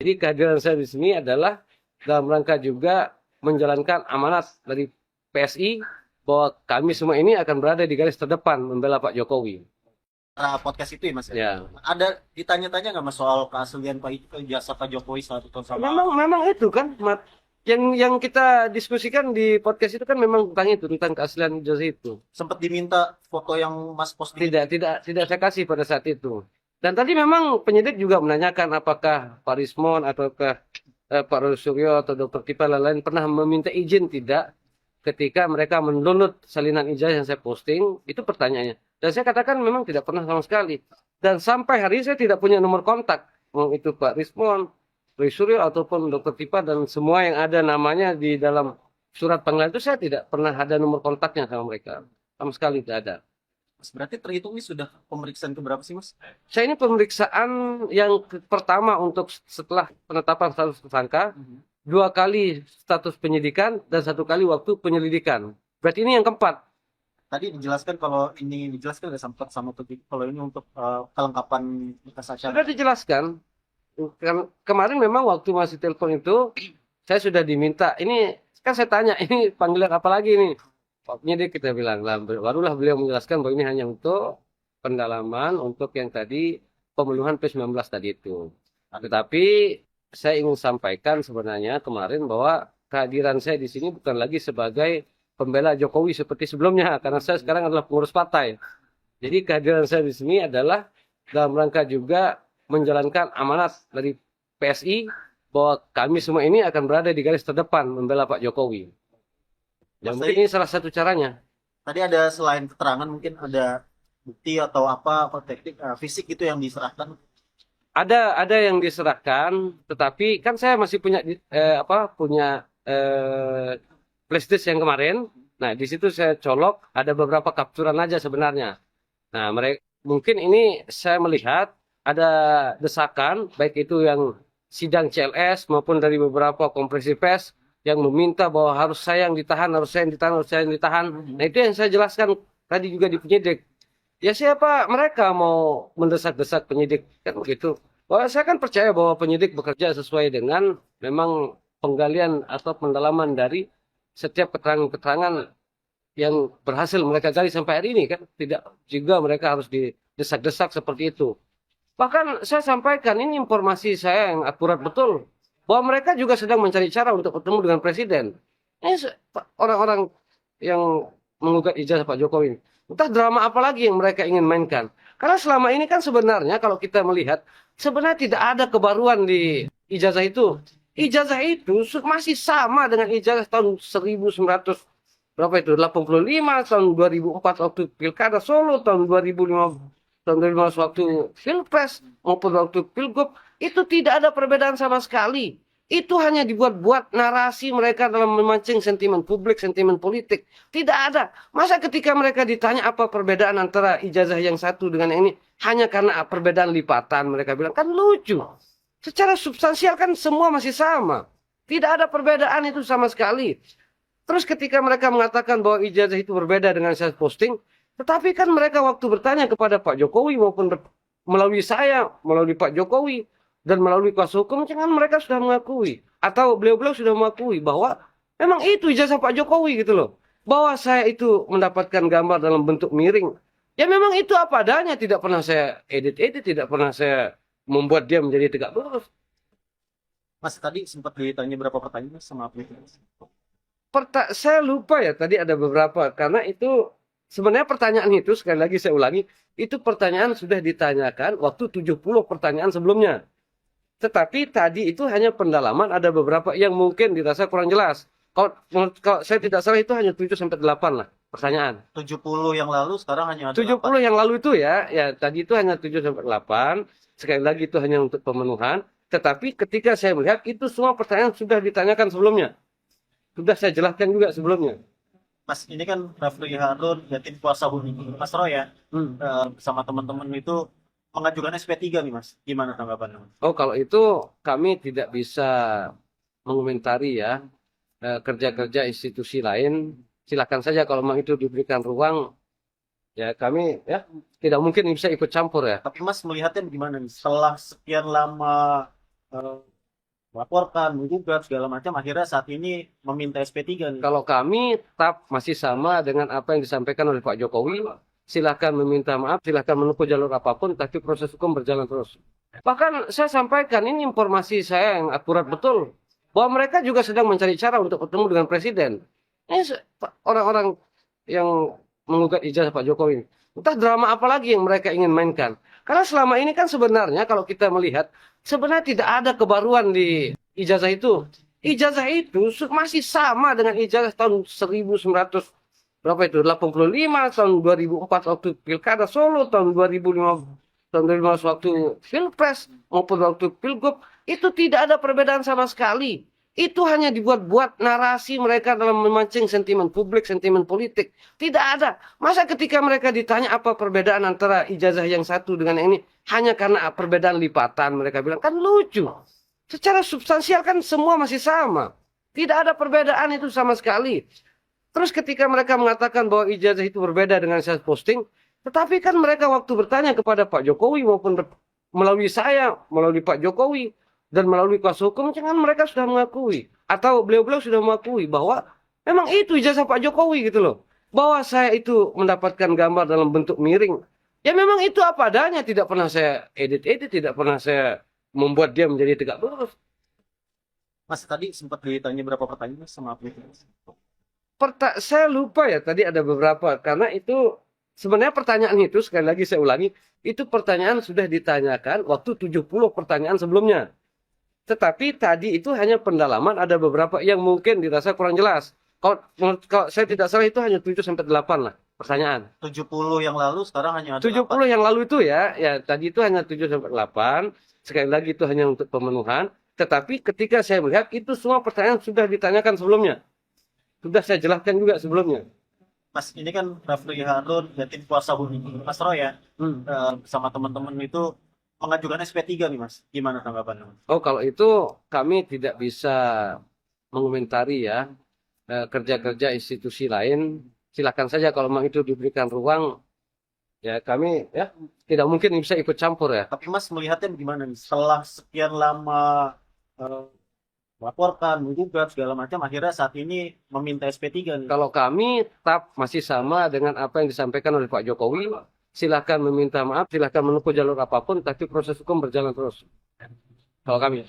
Jadi kehadiran saya di sini adalah dalam rangka juga menjalankan amanat dari PSI bahwa kami semua ini akan berada di garis terdepan membela Pak Jokowi. Podcast itu ya mas ya. Ya, Ada ditanya-tanya nggak mas soal keaslian jasa Pak Jokowi saat itu sama memang itu kan yang kita diskusikan di podcast itu kan memang tentang itu, tentang keaslian ijazah itu. sempat diminta foto yang mas posting itu. Tidak saya kasih pada saat itu. Dan tadi memang penyidik juga menanyakan apakah Pak Rismon ataukah Pak Suryo atau Dokter Tipa lain-lain pernah meminta izin tidak ketika mereka mendownload salinan ijazah yang saya posting, itu pertanyaannya. Dan saya katakan memang tidak pernah sama sekali. Dan sampai hari ini saya tidak punya nomor kontak. Mau itu Pak Rismon, Roy Suryo ataupun Dokter Tipa dan semua yang ada namanya di dalam surat panggilan itu saya tidak pernah ada nomor kontaknya sama mereka. Sama sekali tidak ada. Mas berarti terhitung ini sudah pemeriksaan keberapa sih mas? Saya ini pemeriksaan yang pertama untuk setelah penetapan status tersangka, dua kali status penyidikan dan satu kali waktu penyelidikan. Berarti ini yang keempat. Tadi dijelaskan kalau ini dijelaskan nggak sempat sama tuh kalau ini untuk kelengkapan berkas Sudah acara. dijelaskan. Kemarin memang waktu masih telepon itu, saya sudah diminta. Ini kan saya tanya, ini panggilan apa lagi nih? Pak penyidik kita bilang, lah, barulah beliau menjelaskan bahwa ini hanya untuk pendalaman, untuk yang tadi pemenuhan P19 tadi itu. Tetapi saya ingin sampaikan sebenarnya kemarin bahwa kehadiran saya di sini bukan lagi sebagai pembela Jokowi seperti sebelumnya, karena saya sekarang adalah pengurus partai. Jadi kehadiran saya di sini adalah dalam rangka juga menjalankan amanat dari PSI bahwa kami semua ini akan berada di garis terdepan membela Pak Jokowi. Dan Mas mungkin tadi, ini salah satu caranya. tadi ada selain keterangan mungkin ada bukti atau apa teknik fisik itu yang diserahkan. Ada yang diserahkan, tetapi kan saya masih punya punya flashdisk yang kemarin. Nah, di situ saya colok ada beberapa kapturan aja sebenarnya. Nah, mereka mungkin ini saya melihat ada desakan baik itu yang sidang CLS maupun dari beberapa kompresi pers yang meminta bahwa harus saya yang ditahan, harus saya yang ditahan, harus saya yang ditahan. Nah, itu yang saya jelaskan tadi juga di penyidik. Ya siapa mereka mau mendesak-desak penyidik kan begitu. Wah, saya kan percaya bahwa penyidik bekerja sesuai dengan memang penggalian atau pendalaman dari setiap keterangan-keterangan yang berhasil mereka gali sampai hari ini kan. Tidak juga mereka harus didesak-desak seperti itu. Bahkan saya sampaikan ini informasi saya yang akurat betul bahwa mereka juga sedang mencari cara untuk ketemu dengan presiden. Ini orang-orang yang menggugat ijazah Pak Jokowi. Entah drama apa lagi yang mereka ingin mainkan. Karena selama ini kan sebenarnya kalau kita melihat sebenarnya tidak ada kebaruan di ijazah itu. Ijazah itu masih sama dengan ijazah tahun 1900 berapa itu 85 tahun 2004 waktu Pilkada Solo tahun 2005 tahun 2015 waktu Pilpres maupun waktu Pilgub itu tidak ada perbedaan sama sekali. Itu hanya dibuat-buat narasi mereka dalam memancing sentimen publik, sentimen politik. Tidak ada. Masa ketika mereka ditanya apa perbedaan antara ijazah yang satu dengan yang ini, hanya karena perbedaan lipatan, mereka bilang, kan lucu. Secara substansial kan semua masih sama. Tidak ada perbedaan itu sama sekali. Terus ketika mereka mengatakan bahwa ijazah itu berbeda dengan saya posting, tetapi kan mereka waktu bertanya kepada Pak Jokowi maupun melalui saya, melalui Pak Jokowi, dan melalui kuasa hukum, jangan mereka sudah mengakui. Atau beliau-beliau sudah mengakui bahwa memang itu ijazah Pak Jokowi gitu loh. Bahwa saya itu mendapatkan gambar dalam bentuk miring. Ya memang itu apa adanya, tidak pernah saya edit-edit, tidak pernah saya membuat dia menjadi tegak lurus. Mas tadi sempat ditanya berapa pertanyaan Mas, sama apa itu? Saya lupa ya tadi ada beberapa karena itu sebenarnya pertanyaan itu sekali lagi saya ulangi itu pertanyaan sudah ditanyakan waktu 70 pertanyaan sebelumnya. Tetapi tadi itu hanya pendalaman ada beberapa yang mungkin dirasa kurang jelas. Kalau saya tidak salah itu hanya 7 sampai 8 lah pertanyaan. 70 yang lalu sekarang hanya ada 8. 70 yang lalu itu ya tadi itu hanya 7 sampai 8. Sekali lagi itu hanya untuk pemenuhan. Tetapi ketika saya melihat itu semua pertanyaan sudah ditanyakan sebelumnya. Sudah saya jelaskan juga sebelumnya. Mas ini kan Rafli Harun ya tim kuasa hukum Mas Roy ya Hmm. sama teman-teman itu mengajukan SP3 nih Mas. Gimana tanggapannya Mas? Oh, kalau itu kami tidak bisa mengomentari ya kerja-kerja institusi lain. Silakan saja kalau memang itu diberikan ruang, ya kami ya tidak mungkin bisa ikut campur ya. Tapi Mas melihatnya gimana nih setelah sekian lama eh, melaporkan, menggugat segala macam, akhirnya saat ini meminta SP3 nih. Kalau kami tetap masih sama dengan apa yang disampaikan oleh Pak Jokowi. Silahkan meminta maaf, silahkan menempuh jalur apapun, tapi proses hukum berjalan terus. Bahkan saya sampaikan, ini informasi saya yang akurat betul, bahwa mereka juga sedang mencari cara untuk bertemu dengan Presiden. Ini orang-orang yang menggugat ijazah Pak Jokowi. Entah drama apa lagi yang mereka ingin mainkan. Karena selama ini kan sebenarnya kalau kita melihat, sebenarnya tidak ada kebaruan di ijazah itu. Ijazah itu masih sama dengan ijazah tahun 1900 berapa itu 85, tahun 2004 waktu Pilkada Solo, tahun 2005 tahun 2015 waktu Pilpres maupun waktu Pilgub. Itu tidak ada perbedaan sama sekali. Itu hanya dibuat-buat narasi mereka dalam memancing sentimen publik, sentimen politik. Tidak ada. Masa ketika mereka ditanya apa perbedaan antara ijazah yang satu dengan yang ini, hanya karena perbedaan lipatan, mereka bilang, kan lucu. Secara substansial kan semua masih sama. Tidak ada perbedaan itu sama sekali. Terus ketika mereka mengatakan bahwa ijazah itu berbeda dengan saya posting, tetapi kan mereka waktu bertanya kepada Pak Jokowi maupun melalui saya, melalui Pak Jokowi, dan melalui kuasa hukum, jangan mereka sudah mengakui. Atau beliau-beliau sudah mengakui bahwa memang itu ijazah Pak Jokowi gitu loh. Bahwa saya itu mendapatkan gambar dalam bentuk miring. Ya memang itu apa adanya, tidak pernah saya edit-edit, tidak pernah saya membuat dia menjadi tegak lurus. Mas tadi sempat ditanya berapa pertanyaan Mas, sama apa itu? Saya lupa ya tadi ada beberapa karena itu sebenarnya pertanyaan itu sekali lagi saya ulangi itu pertanyaan sudah ditanyakan waktu 70 pertanyaan sebelumnya. Tetapi tadi itu hanya pendalaman, ada beberapa yang mungkin dirasa kurang jelas. Kalau saya tidak salah itu hanya 7 sampai 8 lah pertanyaan. 70 yang lalu sekarang hanya ada 70 yang lalu itu ya tadi itu hanya 7 sampai 8. Sekali lagi itu hanya untuk pemenuhan. Tetapi ketika saya melihat itu semua pertanyaan sudah ditanyakan sebelumnya. Sudah saya jelaskan juga sebelumnya. Mas, ini kan Rafli Harun dan tim kuasa hukum Mas Roy ya, sama teman-teman itu mengajukan SP3 nih Mas. Gimana tanggapannya? Oh, kalau itu kami tidak bisa mengomentari ya kerja-kerja institusi lain. Silakan saja kalau memang itu diberikan ruang, ya kami ya tidak mungkin bisa ikut campur ya. Tapi Mas melihatnya gimana nih? Setelah sekian lama melaporkan, menggugat segala macam, akhirnya saat ini meminta SP3 nih. Kalau kami tetap masih sama dengan apa yang disampaikan oleh Pak Jokowi. Silahkan meminta maaf, silahkan menempuh jalur apapun, tapi proses hukum berjalan terus. Kalau kami.